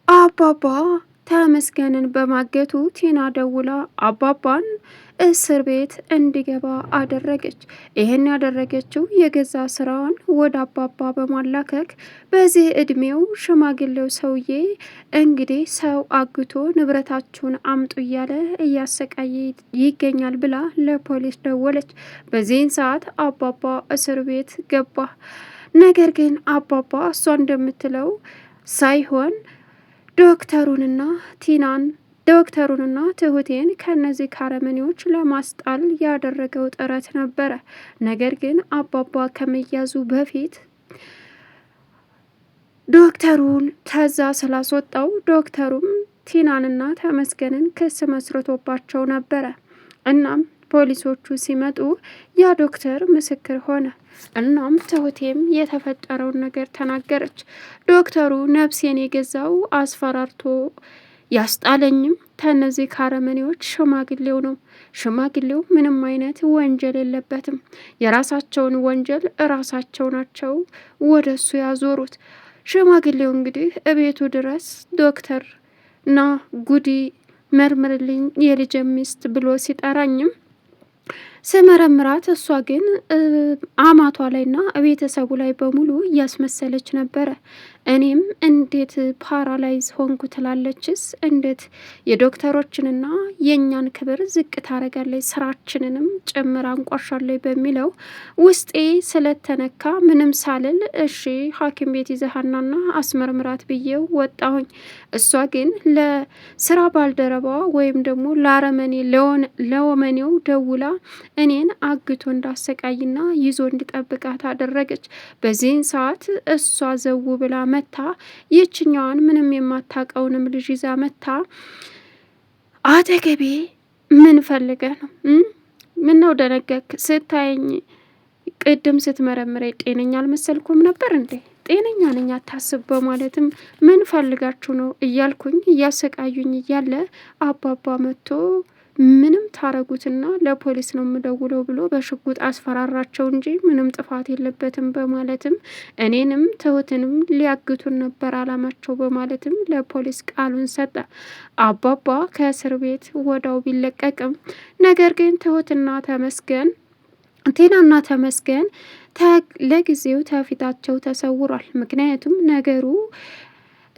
አባባ ተመስገንን በማገቱ ቲና ደውላ አባባን እስር ቤት እንዲገባ አደረገች። ይህን ያደረገችው የገዛ ስራዋን ወደ አባባ በማላከክ በዚህ እድሜው ሽማግሌው ሰውዬ እንግዲህ ሰው አግቶ ንብረታችሁን አምጡ እያለ እያሰቃየ ይገኛል ብላ ለፖሊስ ደወለች። በዚህን ሰዓት አባባ እስር ቤት ገባ። ነገር ግን አባባ እሷ እንደምትለው ሳይሆን ዶክተሩንና ትሁቴን ከነዚህ ካረመኔዎች ለማስጣል ያደረገው ጥረት ነበረ። ነገር ግን አባባ ከመያዙ በፊት ዶክተሩን ከዛ ስላስወጣው ዶክተሩም ቲናንና ተመስገንን ክስ መስርቶባቸው ነበረ። እናም ፖሊሶቹ ሲመጡ ያ ዶክተር ምስክር ሆነ። እናም ትሁቴም የተፈጠረውን ነገር ተናገረች። ዶክተሩ ነፍሴን የገዛው አስፈራርቶ ያስጣለኝም ከነዚህ ካረመኔዎች ሽማግሌው ነው። ሽማግሌው ምንም አይነት ወንጀል የለበትም። የራሳቸውን ወንጀል እራሳቸው ናቸው ወደ እሱ ያዞሩት። ሽማግሌው እንግዲህ እቤቱ ድረስ ዶክተር ና ጉዲ መርምርልኝ የልጅ ሚስት ብሎ ሲጠራኝም ስመረምራት እሷ ግን አማቷ ላይና ቤተሰቡ ላይ በሙሉ እያስመሰለች ነበረ። እኔም እንዴት ፓራላይዝ ሆንኩ ትላለችስ? እንዴት የዶክተሮችንና የእኛን ክብር ዝቅ ታረጋለች? ስራችንንም ጭምር አንቋሻለች በሚለው ውስጤ ስለተነካ ምንም ሳልል እሺ ሐኪም ቤት ይዘሃናና አስመርምራት ብዬው ወጣሁኝ። እሷ ግን ለስራ ባልደረባዋ ወይም ደግሞ ለአረመኔ ለወመኔው ደውላ እኔን አግቶ እንዳሰቃይና ይዞ እንዲጠብቃት አደረገች። በዚህን ሰዓት እሷ ዘው ብላ መታ ይችኛዋን ምንም የማታውቀውንም ልጅ ይዛ መታ አጠገቤ ምን ፈልገ ነው? ምነው ደነገክ? ስታየኝ ቅድም ስትመረምረኝ ጤነኛ አልመሰልኩም ነበር እንዴ? ጤነኛ ነኝ አታስብ በማለትም ምን ፈልጋችሁ ነው እያልኩኝ እያሰቃዩኝ እያለ አባባ መጥቶ ምንም ታረጉትና ለፖሊስ ነው የምደውለው ብሎ በሽጉጥ አስፈራራቸው እንጂ ምንም ጥፋት የለበትም በማለትም እኔንም ትሁትንም ሊያግቱን ነበር አላማቸው በማለትም ለፖሊስ ቃሉን ሰጠ። አባባ ከእስር ቤት ወዳው ቢለቀቅም ነገር ግን ቲናና ተመስገን ለጊዜው ተፊታቸው ተሰውሯል። ምክንያቱም ነገሩ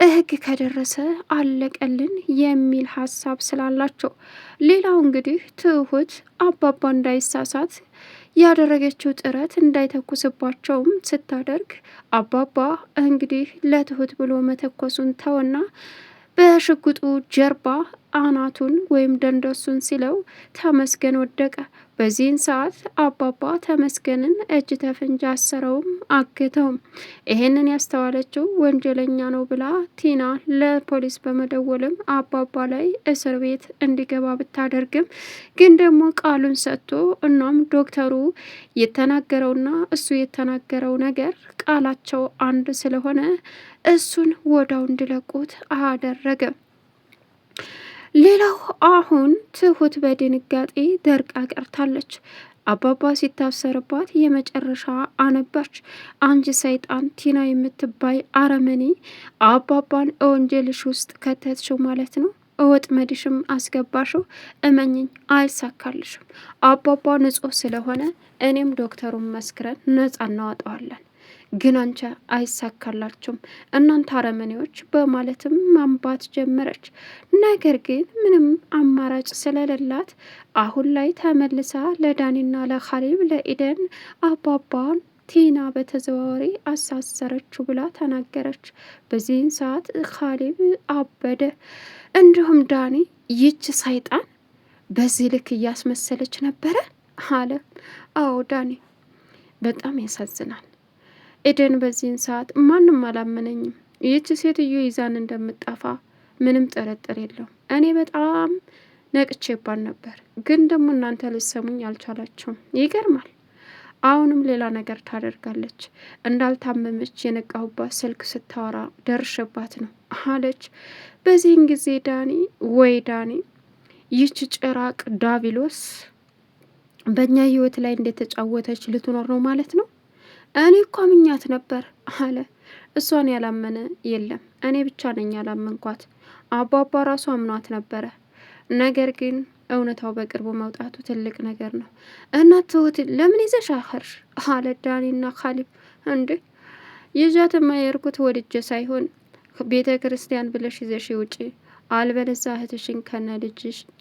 ህግ ከደረሰ አለቀልን የሚል ሀሳብ ስላላቸው። ሌላው እንግዲህ ትሁት አባባ እንዳይሳሳት ያደረገችው ጥረት እንዳይተኩስባቸውም ስታደርግ አባባ እንግዲህ ለትሁት ብሎ መተኮሱን ተወና በሽጉጡ ጀርባ አናቱን ወይም ደንደሱን ሲለው ተመስገን ወደቀ። በዚህን ሰዓት አባባ ተመስገንን እጅ ተፍንጅ አሰረውም አገተውም። ይሄንን ያስተዋለችው ወንጀለኛ ነው ብላ ቲና ለፖሊስ በመደወልም አባባ ላይ እስር ቤት እንዲገባ ብታደርግም ግን ደግሞ ቃሉን ሰጥቶ እናም ዶክተሩ የተናገረውና እሱ የተናገረው ነገር ቃላቸው አንድ ስለሆነ እሱን ወዳው እንዲለቁት አደረገ። ሌላው አሁን ትሁት በድንጋጤ ደርቃ ቀርታለች። አባባ ሲታሰርባት የመጨረሻ አነባች። አንቺ ሰይጣን ቲና የምትባይ አረመኔ አባባን ወንጀልሽ ውስጥ ከተትሽው ማለት ነው። ወጥመድሽም አስገባሽው። እመኝኝ አይሳካልሽም። አባባ ንጹሕ ስለሆነ እኔም ዶክተሩን መስክረን ነጻ እናወጣዋለን። ግን አንቺ አይሳካላችሁም እናንተ አረመኔዎች በማለትም ማንባት ጀመረች። ነገር ግን ምንም አማራጭ ስለሌላት አሁን ላይ ተመልሳ ለዳኒና ለኻሊብ ለኢደን አባባን ቲና በተዘዋዋሪ አሳሰረችው ብላ ተናገረች። በዚህን ሰዓት ኻሊብ አበደ። እንዲሁም ዳኒ ይች ሰይጣን በዚህ ልክ እያስመሰለች ነበረ አለ። አዎ ዳኒ በጣም ያሳዝናል። ኢደን በዚህን ሰዓት ማንም አላመነኝም። ይህች ሴትዮ ይዛን እንደምጠፋ ምንም ጥርጥር የለውም። እኔ በጣም ነቅቼባን ነበር፣ ግን ደግሞ እናንተ ልሰሙኝ አልቻላችሁም። ይገርማል። አሁንም ሌላ ነገር ታደርጋለች። እንዳልታመመች የነቃሁባት ስልክ ስታወራ ደርሽባት ነው አለች። በዚህን ጊዜ ዳኒ ይህች ጭራቅ ዳቢሎስ በእኛ ህይወት ላይ እንደተጫወተች ልትኖር ነው ማለት ነው። እኔ እኮ ምኛት ነበር አለ። እሷን ያላመነ የለም። እኔ ብቻ ነኝ ያላመንኳት። አባባ ራሱ አምኗት ነበረ። ነገር ግን እውነታው በቅርቡ መውጣቱ ትልቅ ነገር ነው። እናት ትሁት ለምን ይዘሽ አኸርሽ አለ ዳኒና ካሊብ። እንዴ ይዣትማ የሄድኩት ወድጄ ሳይሆን ቤተ ክርስቲያን ብለሽ ይዘሽ ውጪ፣ አልበለዛ እህትሽን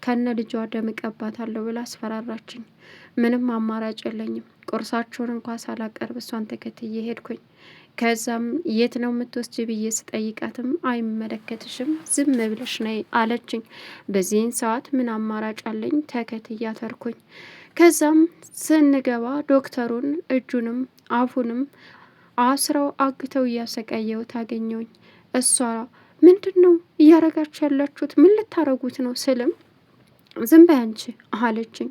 ከነ ልጇ ደም እቀባታለሁ ብላ አስፈራራችኝ። ምንም አማራጭ የለኝም። ቁርሳቸውን እንኳ ሳላቀርብ እሷን ተከትዬ ሄድኩኝ። ከዛም የት ነው የምትወስጂ ብዬ ስጠይቃትም አይመለከትሽም፣ ዝም ብለሽ ነይ አለችኝ። በዚህን ሰዓት ምን አማራጭ አለኝ? ተከትያ ተርኩኝ። ከዛም ስንገባ ዶክተሩን እጁንም አፉንም አስረው አግተው እያሰቃየው ታገኘውኝ። እሷ ምንድን ነው እያረጋችሁ ያላችሁት? ምን ልታረጉት ነው ስልም ዝም በይ አንቺ አለችኝ።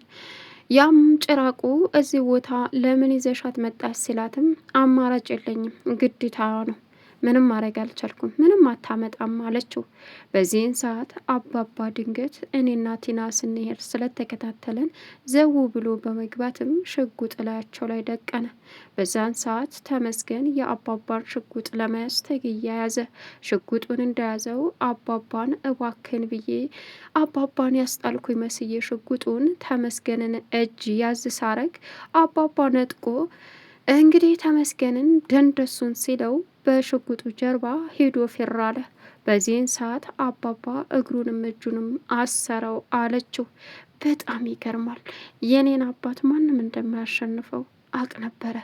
ያም ጭራቁ እዚህ ቦታ ለምን ይዘሻት መጣች ሲላትም አማራጭ የለኝም ግዴታ ነው፣ ምንም ማድረግ አልቻልኩም፣ ምንም አታመጣም አለችው። በዚህን ሰዓት አባባ ድንገት እኔና ቲና ስንሄድ ስለተከታተለን ዘው ብሎ በመግባትም ሽጉጥ ላያቸው ላይ ደቀነ። በዛን ሰዓት ተመስገን የአባባን ሽጉጥ ለመያዝ ተግያ ያዘ። ሽጉጡን እንደያዘው አባባን እባክን ብዬ አባባን ያስጣልኩ መስዬ ሽጉጡን ተመስገንን እጅ ያዝ ሳረግ አባባ ነጥቆ እንግዲህ ተመስገንን ደንደሱን ሲለው በሽጉጡ ጀርባ ሄዶ ፊር አለ። በዚህን ሰዓት አባባ እግሩንም እጁንም አሰረው አለችው። በጣም ይገርማል። የኔን አባት ማንም እንደማያሸንፈው አቅ ነበረ።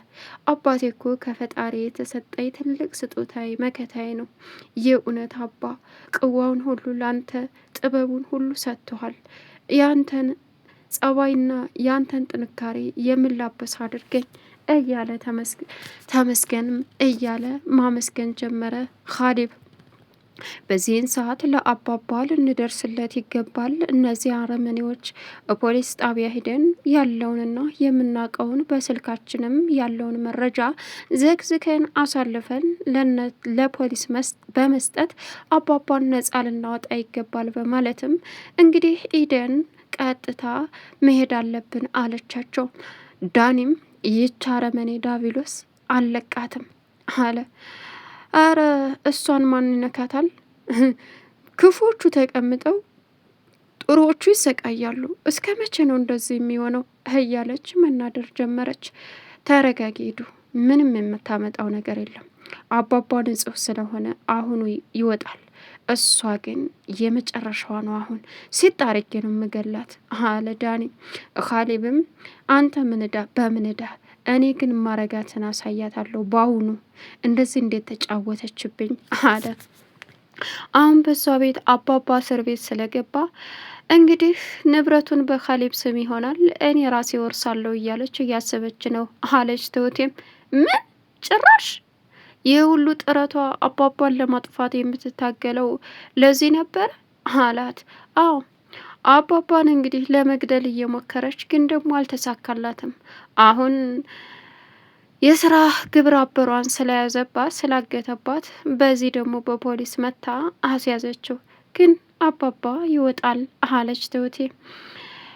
አባቴ እኮ ከፈጣሪ የተሰጠኝ ትልቅ ስጦታዬ መከታዬ ነው። የእውነት አባ ቅዋውን ሁሉ ላንተ ጥበቡን ሁሉ ሰጥቶሃል። ያንተን ጸባይና ያንተን ጥንካሬ የምላበስ አድርገኝ እያለ ተመስገንም እያለ ማመስገን ጀመረ ካሌብ። በዚህን ሰዓት ለአባባ ልንደርስለት ይገባል። እነዚህ አረመኔዎች ፖሊስ ጣቢያ ሂደን ያለውንና የምናውቀውን በስልካችንም ያለውን መረጃ ዘግዝከን አሳልፈን ለፖሊስ በመስጠት አባባን ነጻ ልናወጣ ይገባል በማለትም እንግዲህ ኢደን ቀጥታ መሄድ አለብን አለቻቸው። ዳኒም ይህች አረመኔ ዳቢሎስ አለቃትም አለ። አረ እሷን ማን ይነካታል? ክፉዎቹ ተቀምጠው ጥሩዎቹ ይሰቃያሉ። እስከ መቼ ነው እንደዚህ የሚሆነው? እያለች መናደር ጀመረች። ተረጋጊ ሂዱ፣ ምንም የምታመጣው ነገር የለም። አባባ ንጹሕ ስለሆነ አሁኑ ይወጣል። እሷ ግን የመጨረሻዋ ነው። አሁን ሲጣርጌ ነው ምገላት አለ ዳኒ። ካሌብም አንተ ምንዳ በምንዳ እኔ ግን ማረጋትን አሳያታለሁ። በአሁኑ እንደዚህ እንዴት ተጫወተችብኝ አለ። አሁን በሷ ቤት አባባ እስር ቤት ስለገባ እንግዲህ ንብረቱን በካሌብ ስም ይሆናል፣ እኔ ራሴ ወርሳለሁ እያለች እያሰበች ነው አለች። ትሁቴም ምን ጭራሽ ይህ ሁሉ ጥረቷ አባባን ለማጥፋት የምትታገለው ለዚህ ነበር አላት። አዎ አባባን እንግዲህ ለመግደል እየሞከረች ግን ደግሞ አልተሳካላትም። አሁን የስራ ግብረ አበሯን ስለያዘባት ስላገተባት፣ በዚህ ደግሞ በፖሊስ መታ አስያዘችው። ግን አባባ ይወጣል አለች ትሁቴ።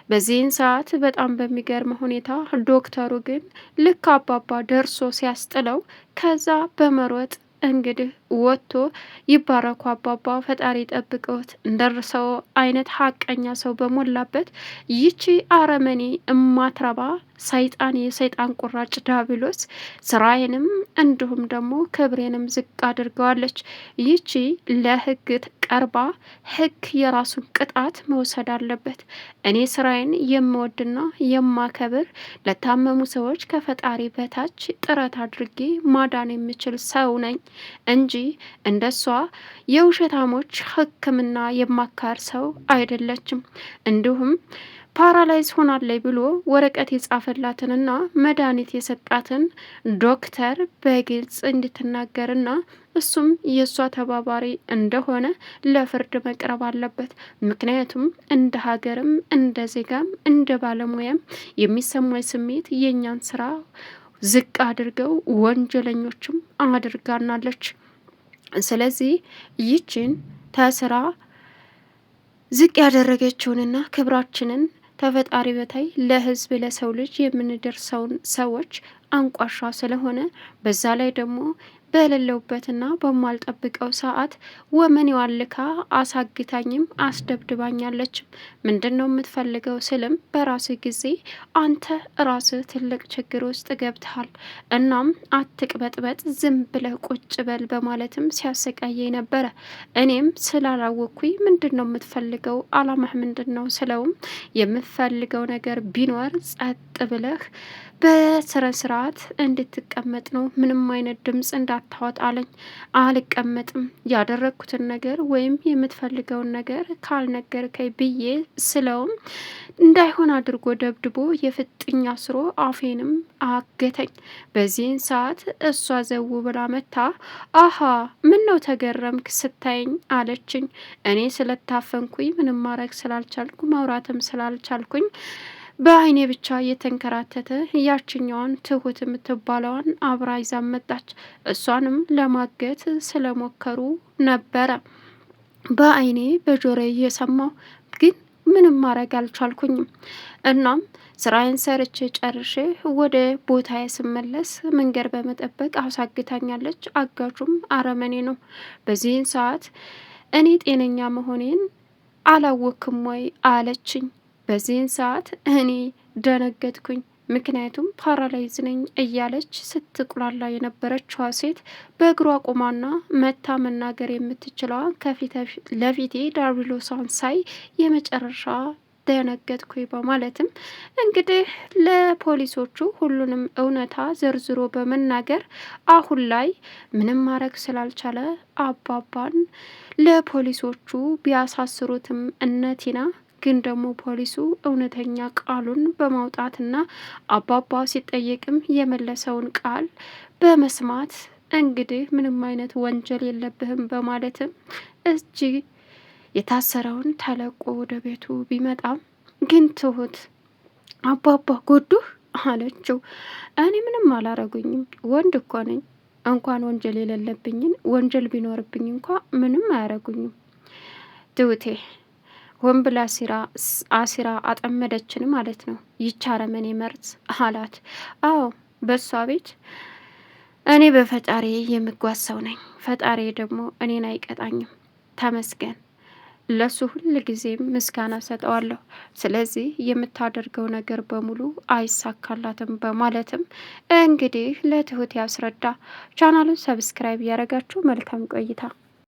በዚህን ሰዓት በጣም በሚገርም ሁኔታ ዶክተሩ ግን ልክ አባባ ደርሶ ሲያስጥለው ከዛ በመሮጥ እንግዲህ ወጥቶ ይባረኩ አባባ ፈጣሪ ጠብቀውት እንደርሰው አይነት ሀቀኛ ሰው በሞላበት ይቺ አረመኔ እማትረባ ሰይጣን የሰይጣን ቁራጭ ዳብሎስ ስራዬንም እንዲሁም ደግሞ ክብሬንም ዝቅ አድርገዋለች። ይቺ ለህግ ቀርባ ህግ የራሱን ቅጣት መውሰድ አለበት። እኔ ስራዬን የምወድና የማከብር ለታመሙ ሰዎች ከፈጣሪ በታች ጥረት አድርጌ ማዳን የምችል ሰው ነኝ እንጂ እንደሷ የውሸታሞች ሕክምና የማካር ሰው አይደለችም። እንዲሁም ፓራላይዝ ሆናለይ ብሎ ወረቀት የጻፈላትንና መድኃኒት የሰጣትን ዶክተር በግልጽ እንድትናገርና እሱም የእሷ ተባባሪ እንደሆነ ለፍርድ መቅረብ አለበት። ምክንያቱም እንደ ሀገርም እንደ ዜጋም እንደ ባለሙያም የሚሰማኝ ስሜት የእኛን ስራ ዝቅ አድርገው ወንጀለኞችም አድርጋናለች። ስለዚህ ይችን ተስራ ዝቅ ያደረገችውንና ክብራችንን ተፈጣሪ በታይ ለህዝብ ለሰው ልጅ የምንደርሰውን ሰዎች አንቋሻ ስለሆነ በዛ ላይ ደግሞ በሌለውበትና በማልጠብቀው ሰዓት ወመኔዋን ልካ አሳግታኝም አስደብድባኛለችም። ምንድን ነው የምትፈልገው ስልም በራስህ ጊዜ አንተ ራስህ ትልቅ ችግር ውስጥ ገብተሃል። እናም አትቅበጥበጥ፣ ዝም ብለህ ቁጭ በል በማለትም ሲያሰቃየኝ ነበረ። እኔም ስላላወቅኩኝ ምንድን ነው የምትፈልገው አላማህ ምንድን ነው ስለውም የምትፈልገው ነገር ቢኖር ጸጥ ብለህ በስነ ስርዓት እንድትቀመጥ ነው። ምንም አይነት ድምፅ እንዳታወጣ አለኝ። አልቀመጥም፣ ያደረግኩትን ነገር ወይም የምትፈልገውን ነገር ካልነገርከኝ ብዬ ስለውም እንዳይሆን አድርጎ ደብድቦ የፍጥኝ አስሮ አፌንም አገተኝ። በዚህን ሰዓት እሷ ዘው ብላ መታ አሀ ምን ነው ተገረምክ ስታየኝ አለችኝ። እኔ ስለታፈንኩኝ ምንም ማድረግ ስላልቻልኩ ማውራትም ስላልቻልኩኝ በአይኔ ብቻ እየተንከራተተ ያችኛዋን ትሁት የምትባለዋን አብራ ይዛ መጣች። እሷንም ለማገት ስለሞከሩ ነበረ በአይኔ በጆሮዬ እየሰማሁ ግን ምንም ማድረግ አልቻልኩኝም። እናም ስራዬን ሰርቼ ጨርሼ ወደ ቦታዬ ስመለስ መንገድ በመጠበቅ አሳግታኛለች። አጋቹም አረመኔ ነው። በዚህን ሰዓት እኔ ጤነኛ መሆኔን አላወክም ወይ አለችኝ። በዚህን ሰዓት እኔ ደነገጥኩኝ። ምክንያቱም ፓራላይዝ ነኝ እያለች ስትቁላላ የነበረችዋ ሴት በእግሯ ቁማና መታ መናገር የምትችለዋን ከፊት ለፊቴ ዳብሎሷን ሳይ የመጨረሻ ደነገጥኩኝ በማለትም እንግዲህ ለፖሊሶቹ ሁሉንም እውነታ ዘርዝሮ በመናገር አሁን ላይ ምንም ማድረግ ስላልቻለ አባባን ለፖሊሶቹ ቢያሳስሩትም እነቲና ግን ደግሞ ፖሊሱ እውነተኛ ቃሉን በማውጣትና አባባ ሲጠየቅም የመለሰውን ቃል በመስማት እንግዲህ ምንም አይነት ወንጀል የለብህም በማለትም እጅግ የታሰረውን ተለቆ ወደ ቤቱ ቢመጣም ግን ትሁት አባባ ጎዱህ አለችው። እኔ ምንም አላረጉኝም፣ ወንድ እኮ ነኝ። እንኳን ወንጀል የሌለብኝን ወንጀል ቢኖርብኝ እንኳ ምንም አያረጉኝም። ትሁቴ ወንብላ አሲራ አጠመደችን ማለት ነው ይቻረመኔ መርዝ አላት። አዎ በሷ ቤት እኔ በፈጣሪ የምጓዝ ሰው ነኝ። ፈጣሪ ደግሞ እኔን አይቀጣኝም። ተመስገን፣ ለሱ ሁል ጊዜም ምስጋና ሰጠዋለሁ። ስለዚህ የምታደርገው ነገር በሙሉ አይሳካላትም በማለትም እንግዲህ ለትሁት ያስረዳ። ቻናሉን ሰብስክራይብ ያደረጋችሁ መልካም ቆይታ